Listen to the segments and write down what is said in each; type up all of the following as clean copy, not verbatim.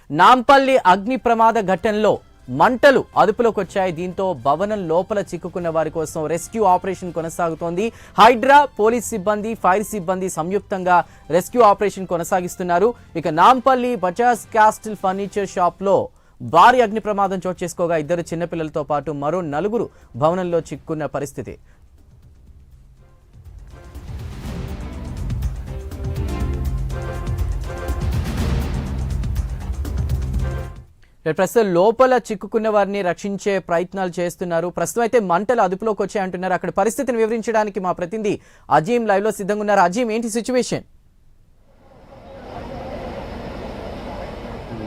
నాంపల్లి అగ్ని ప్రమాద ఘటనలో మంటలు అదుపులోకి వచ్చాయి. దీంతో భవనం లోపల చిక్కుకున్న వారి కోసం రెస్క్యూ ఆపరేషన్ కొనసాగుతోంది. హైడ్రా, పోలీస్ సిబ్బంది, ఫైర్ సిబ్బంది సంయుక్తంగా రెస్క్యూ ఆపరేషన్ కొనసాగిస్తున్నారు. ఇక Nampally Bajaj castle furniture shop లో భారీ అగ్ని ప్రమాదం చోటు చేసుకోగా 2 చిన్నపిల్లలతో పాటు మరో 4 భవనంలో చిక్కుకున్న పరిస్థితి. ప్రస్తుతం లోపల చిక్కుకున్న వారిని రక్షించే ప్రయత్నాలు చేస్తున్నారు. ప్రస్తుతం అయితే మంటలు అదుపులోకి వచ్చాయంటున్నారు. అక్కడ పరిస్థితిని వివరించడానికి మా ప్రతినిధి అజీం లైవ్ లో సిద్ధంగా ఉన్నారు. అజీం, ఏంటి సిచ్యువేషన్?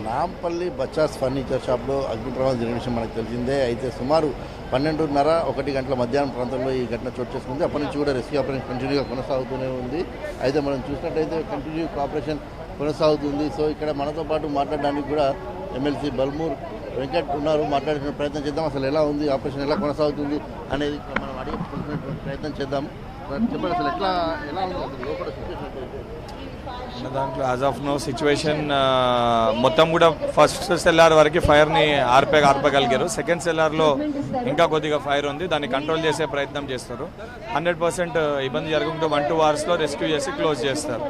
నాంపల్లి బజాజ్ ఫర్నిచర్ షాప్లో అగ్ని ప్రమాదం జరిగిన విషయం మనకు తెలిసిందే. అయితే సుమారు 12:30-1 గంటల మధ్యాహ్నం ప్రాంతంలో ఈ ఘటన చోటు చేసుకుంది. అప్పటి నుంచి కూడా రెస్క్యూ ఆపరేషన్ కంటిన్యూగా కొనసాగుతూనే ఉంది. అయితే మనం చూసినట్టయితే కంటిన్యూ ఆపరేషన్ కొనసాగుతుంది. సో ఇక్కడ మనతో పాటు మాట్లాడడానికి కూడా ఎమ్మెల్సీ బల్మూర్ వెంకట్ ఉన్నారు. మాట్లాడుకునే ప్రయత్నం చేద్దాం. అసలు ఎలా ఉంది ఆపరేషన్, ఎలా కొనసాగుతుంది అనేది మనం అడిగే ప్రయత్నం చేద్దాం. చెప్పండి, అసలు ఎలా ఉంది అసలు లోపల సిచ్యువేషన్? దాంట్లో యాజ్ ఆఫ్ నో సిచ్యువేషన్ మొత్తం కూడా ఫస్ట్ సెల్లార్ వరకు ఫైర్ని ఆర్పగలిగారు. సెకండ్ సెల్లార్లో ఇంకా కొద్దిగా ఫైర్ ఉంది, దాన్ని కంట్రోల్ చేసే ప్రయత్నం చేస్తారు. 100% ఇబ్బంది జరగకుండా 1-2 అవర్స్లో రెస్క్యూ చేసి క్లోజ్ చేస్తారు.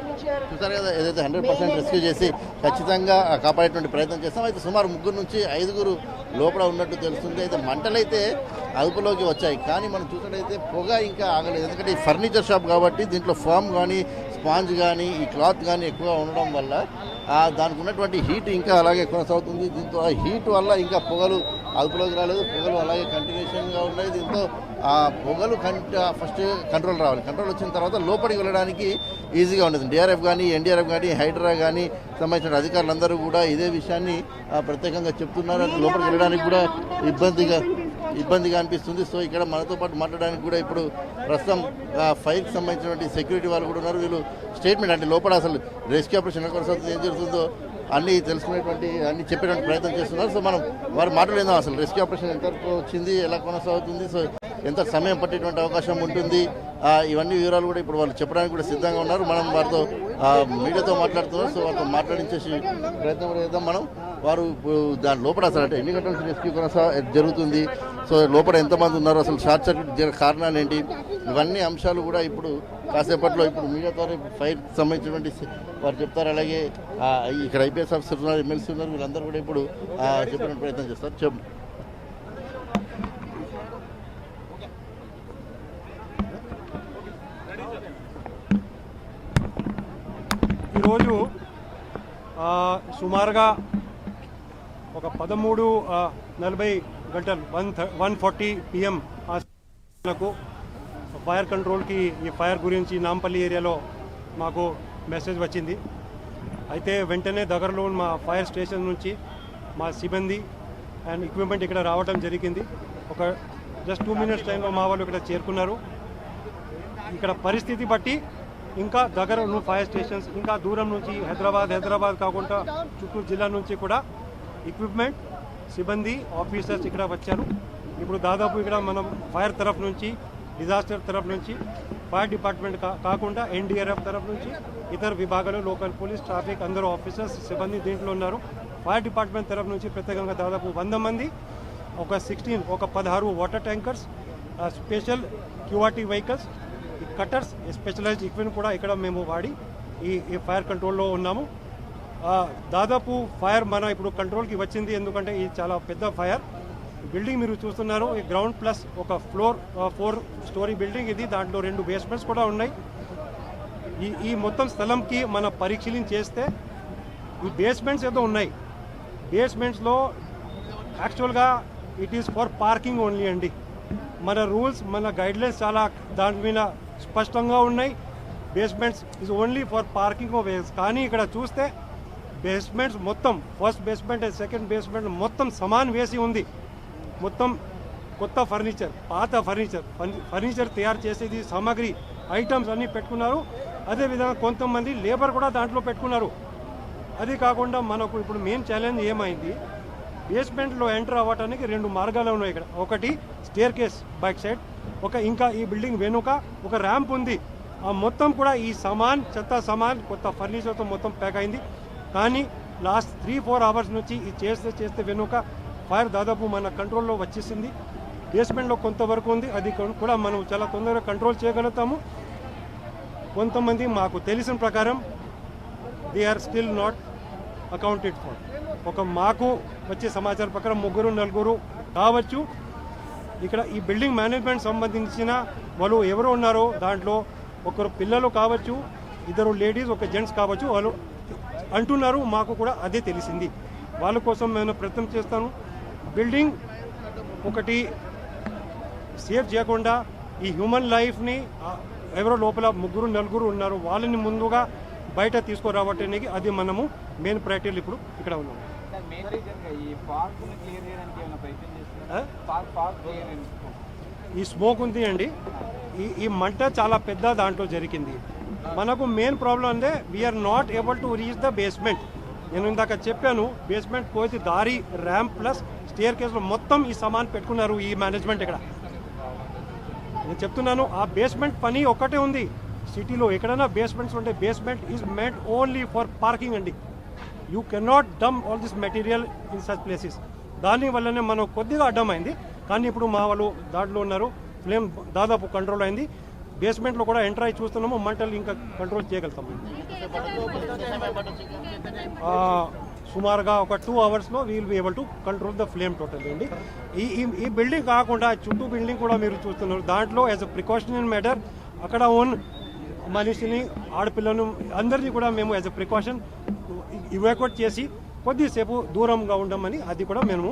చూసారు కదా, ఏదైతే 100% రెస్క్యూ చేసి ఖచ్చితంగా కాపాడేటువంటి ప్రయత్నం చేస్తాం. అయితే సుమారు 3 నుంచి 5 లోపల ఉన్నట్టు తెలుస్తుంది. అయితే మంటలైతే అదుపులోకి వచ్చాయి, కానీ మనం చూసినట్టయితే పొగ ఇంకా ఆగలేదు. ఎందుకంటే ఈ ఫర్నిచర్ షాప్ కాబట్టి దీంట్లో ఫామ్ కానీ, స్పాంజ్ కానీ, ఈ క్లాత్ కానీ ఎక్కువగా ఉండడం వల్ల దానికి ఉన్నటువంటి హీట్ ఇంకా అలాగే కొనసాగుతుంది. దీంతో ఆ హీట్ వల్ల ఇంకా పొగలు అదుపులోకి రాలేదు, పొగలు అలాగే కంటిన్యూషన్గా ఉన్నాయి. దీంతో ఆ పొగలు ఫస్ట్ కంట్రోల్ రావాలి. కంట్రోల్ వచ్చిన తర్వాత లోపలికి వెళ్ళడానికి ఈజీగా ఉండదు. డిఆర్ఎఫ్ కానీ, ఎన్డీఆర్ఎఫ్ కానీ, హైడ్రా కానీ సంబంధించిన అధికారులందరూ కూడా ఇదే విషయాన్ని ప్రత్యేకంగా చెప్తున్నారు. లోపలికి వెళ్ళడానికి కూడా ఇబ్బందిగా అనిపిస్తుంది. సో ఇక్కడ మనతో పాటు మాట్లాడడానికి కూడా ఇప్పుడు ప్రస్తుతం ఫైర్కి సంబంధించినటువంటి సెక్యూరిటీ వాళ్ళు కూడా ఉన్నారు. వీళ్ళు స్టేట్మెంట్ అంటే లోపల అసలు రెస్క్యూ ఆపరేషన్ ఎలా కొనసాగుతుంది, ఏం జరుగుతుందో అన్నీ తెలుసుకునేటువంటి అన్ని చెప్పేటువంటి ప్రయత్నం చేస్తున్నారు. సో మనం వారు మాట్లాడేద్దాం. అసలు రెస్క్యూ ఆపరేషన్ ఎంతవరకు వచ్చింది, ఎలా కొనసాగుతుంది, సో ఎంత సమయం పట్టేటువంటి అవకాశం ఉంటుంది, ఇవన్నీ వివరాలు కూడా ఇప్పుడు వాళ్ళు చెప్పడానికి కూడా సిద్ధంగా ఉన్నారు. మనం వారితో మీడియాతో మాట్లాడుతున్నారు. సో వారితో మాట్లాడించేసి ప్రయత్నం కూడా చేద్దాం మనం. వారు దాని లోపల అసలు అంటే ఎన్ని గంటల నుంచి రెస్క్యూ జరుగుతుంది, సో లోపల ఎంతమంది ఉన్నారు, అసలు షార్ట్ సర్క్యూట్ కారణాలు ఏంటి, ఇవన్నీ అంశాలు కూడా ఇప్పుడు కాసేపట్లో ఇప్పుడు మీడియా ద్వారా ఫైర్ సంబంధించినటువంటి వారు చెప్తారు. అలాగే ఇక్కడ ఐపీఎస్ ఆఫీసర్ ఉన్నారు, ఎమ్మెల్సీ ఉన్నారు, వీళ్ళందరూ కూడా ఇప్పుడు చెప్పిన ప్రయత్నం చేస్తారు. ఈరోజు సుమారుగా ఒక 13:40 గంటలు 1:40 PM నాకు ఫైర్ కంట్రోల్కి ఈ ఫైర్ గురించి నాంపల్లి ఏరియాలో మాకు మెసేజ్ వచ్చింది. అయితే వెంటనే దగ్గరలో మా ఫైర్ స్టేషన్ నుంచి మా సిబ్బంది అండ్ ఎక్విప్మెంట్ ఇక్కడ రావడం జరిగింది. ఒక జస్ట్ 2 minutes టైంలో మా వాళ్ళు ఇక్కడ చేరుకున్నారు. ఇక్కడ పరిస్థితి బట్టి ఇంకా దగ్గర ఉన్న ఫైర్ స్టేషన్స్, ఇంకా దూరం నుంచి హైదరాబాద్ కాకుండా చుట్టూరు జిల్లా నుంచి కూడా ఎక్విప్మెంట్, సిబ్బంది, ఆఫీసర్స్ ఇక్కడ వచ్చారు. ఇప్పుడు దాదాపు ఇక్కడ మనం ఫైర్ తరఫు నుంచి, డిజాస్టర్ తరఫు నుంచి, ఫైర్ డిపార్ట్మెంట్ కాకుండా ఎన్డీఆర్ఎఫ్ తరఫు నుంచి ఇతర విభాగాలు, లోకల్ పోలీస్, ట్రాఫిక్ అందరూ ఆఫీసర్స్, సిబ్బంది దీంట్లో ఉన్నారు. ఫైర్ డిపార్ట్మెంట్ తరఫు నుంచి ప్రత్యేకంగా దాదాపు 100 మంది, ఒక 16 water tankers, special QRT vehicles, cutters, specialised equipment కూడా ఇక్కడ మేము వాడి ఈ ఫైర్ కంట్రోల్లో ఉన్నాము. దాదాపు ఫైర్ మన ఇప్పుడు కంట్రోల్కి వచ్చింది. ఎందుకంటే ఇది చాలా పెద్ద ఫైర్. బిల్డింగ్ మీరు చూస్తున్నారు, ఈ గ్రౌండ్ ప్లస్ ఒక 4 స్టోరీ బిల్డింగ్ ఇది. దాంట్లో 2 బేస్మెంట్స్ కూడా ఉన్నాయి. ఈ మొత్తం స్థలంకి మన పరిశీలన చేస్తే ఈ బేస్మెంట్స్ ఏదో ఉన్నాయి. బేస్మెంట్స్లో యాక్చువల్గా it is for parking only అండి. మన రూల్స్, మన గైడ్లైన్స్ చాలా దాని మీద స్పష్టంగా ఉన్నాయి. Basements is only for parking of vehicles. కానీ ఇక్కడ చూస్తే బేస్మెంట్స్ మొత్తం first basement and second basement మొత్తం సమాన్ వేసి ఉంది. మొత్తం కొత్త ఫర్నిచర్, పాత ఫర్నిచర్ తయారు చేసేది సామాగ్రి ఐటమ్స్ అన్నీ పెట్టుకున్నారు. అదేవిధంగా కొంతమంది లేబర్ కూడా దాంట్లో పెట్టుకున్నారు. అది కాకుండా మనకు ఇప్పుడు మెయిన్ ఛాలెంజ్ ఏమైంది, బేస్మెంట్లో ఎంటర్ అవ్వడానికి 2 మార్గాలు ఉన్నాయి ఇక్కడ. ఒకటి స్టేర్ కేస్ బ్యాక్ సైడ్, ఇంకా ఈ బిల్డింగ్ వెనుక ఒక ర్యాంప్ ఉంది. ఆ మొత్తం కూడా ఈ చెత్త సామాన్ కొత్త ఫర్నిచర్తో మొత్తం ప్యాక్ అయింది. కానీ లాస్ట్ 3-4 అవర్స్ నుంచి ఇది చేస్తే వెనుక ఫైర్ దాదాపు మన కంట్రోల్లో వచ్చేసింది. బేస్మెంట్లో కొంతవరకు ఉంది, అది కూడా మనం చాలా తొందరగా కంట్రోల్ చేయగలుగుతాము. కొంతమంది మాకు తెలిసిన ప్రకారం they are still not accounted for. ఒక మాకు వచ్చే సమాచారం ప్రకారం 3-4 కావచ్చు. ఇక్కడ ఈ బిల్డింగ్ మేనేజ్మెంట్ సంబంధించిన వాళ్ళు ఎవరు ఉన్నారో దాంట్లో ఒకరు పిల్లలు కావచ్చు, 2 లేడీస్, 1 జెంట్స్ కావచ్చు. వాళ్ళు అంటున్నారు, మాకు కూడా అదే తెలిసింది. వాళ్ళ కోసం నేను ప్రయత్నం చేస్తాను. బిల్డింగ్ ఒకటి సేఫ్ చేయకుండా ఈ హ్యూమన్ లైఫ్ని ఎవరో లోపల 3-4 ఉన్నారు వాళ్ళని ముందుగా బయట తీసుకురావటానికి అది మనము మెయిన్ ప్రయారిటీలు ఇప్పుడు ఇక్కడ ఉన్నాము. ఈ స్మోక్ ఉంది అండి, ఈ మంట చాలా పెద్ద దాంట్లో జరిగింది. మనకు మెయిన్ ప్రాబ్లం అంటే we are not able to reach the basement. నేను ఇందాక చెప్పాను, బేస్మెంట్ పోతే దారి, ర్యాంప్ ప్లస్ స్టేర్ కేసులో మొత్తం ఈ సామాన్ పెట్టుకున్నారు ఈ మేనేజ్మెంట్. ఇక్కడ నేను చెప్తున్నాను, ఆ బేస్మెంట్ పని ఒక్కటే ఉంది సిటీలో. ఎక్కడైనా బేస్మెంట్స్ ఉంటే basement is made only for parking అండి. You cannot dump all this material in such places. దానివల్లనే మనం కొద్దిగా అడ్డమైంది, కానీ ఇప్పుడు మా వాళ్ళు దాంట్లో ఉన్నారు. ఫ్లేమ్ దాదాపు కంట్రోల్ అయింది. బేస్మెంట్లో కూడా ఎంటర్ అయ్యి చూస్తున్నాము, మంటలు ఇంకా కంట్రోల్ చేయగలుగుతాము. సుమారుగా ఒక 2 అవర్స్లో we'll be able to control the flame total అండి. ఈ బిల్డింగ్ కాకుండా చుట్టూ బిల్డింగ్ కూడా మీరు చూస్తున్నారు. దాంట్లో యాజ్ అ ప్రికాషనరీ మెజర్ అక్కడ ఓన్ మనిషిని, ఆడపిల్లను అందరినీ కూడా మేము యాజ్ అ ప్రికాషన్ ఇవాక్యుయేట్ చేసి కొద్దిసేపు దూరంగా ఉండమని అది కూడా మేము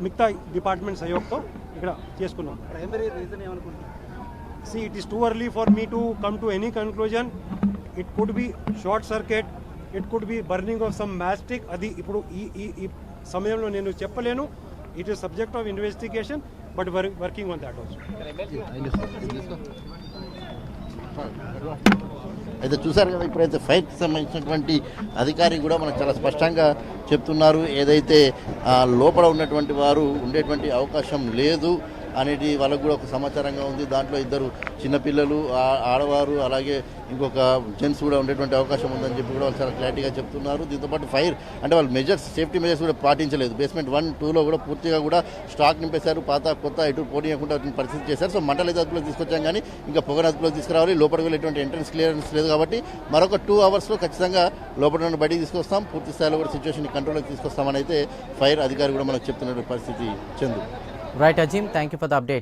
మిగతా డిపార్ట్మెంట్ సహయోగంతో ఇక్కడ చేసుకున్నాం. See, it is too early for me to come to any conclusion. It could be short circuit, it could be burning of some matchstick. అది ఇప్పుడు ఈ సమయంలో నేను చెప్పలేను. It is subject of investigation, but working on that also. అయితే చూసారు కదా, ఇప్పుడైతే ఫైర్కి సంబంధించినటువంటి అధికారి కూడా మనకు చాలా స్పష్టంగా చెప్తున్నారు. ఏదైతే లోపల ఉన్నటువంటి వారు ఉండేటువంటి అవకాశం లేదు అనేది వాళ్ళకు కూడా ఒక సమాచారంగా ఉంది. దాంట్లో 2 చిన్నపిల్లలు, ఆడవారు, అలాగే ఇంకొక జెంట్స్ కూడా ఉండేటువంటి అవకాశం ఉందని చెప్పి కూడా వాళ్ళు చాలా క్లారిటీగా చెప్తున్నారు. దీంతోపాటు ఫైర్ అంటే వాళ్ళు సేఫ్టీ మెజర్స్ కూడా పాటించలేదు. బేస్మెంట్ 1, 2లో కూడా పూర్తిగా కూడా స్టాక్ నింపేశారు. పాత కొత్త ఎటు పోనీయకుండా పరిస్థితి చేశారు. సో మంటలు అయితే అదుపులోకి తీసుకొచ్చాం, కానీ ఇంకా పొగను అదుపులోకి తీసుకురావాలి. లోపలికి వెళ్ళేటువంటి ఎంట్రన్స్ క్లియరెన్స్ లేదు కాబట్టి మరొక 2 అవర్స్లో ఖచ్చితంగా లోపల నుండి బయటికి తీసుకొస్తాం. పూర్తి స్థాయిలో కూడా సిచ్యువేషన్ కంట్రోల్లోకి తీసుకొస్తామని అయితే ఫైర్ అధికారి కూడా మనకు చెప్తున్న పరిస్థితి. Chandu. Right Azeem, thank you for the update.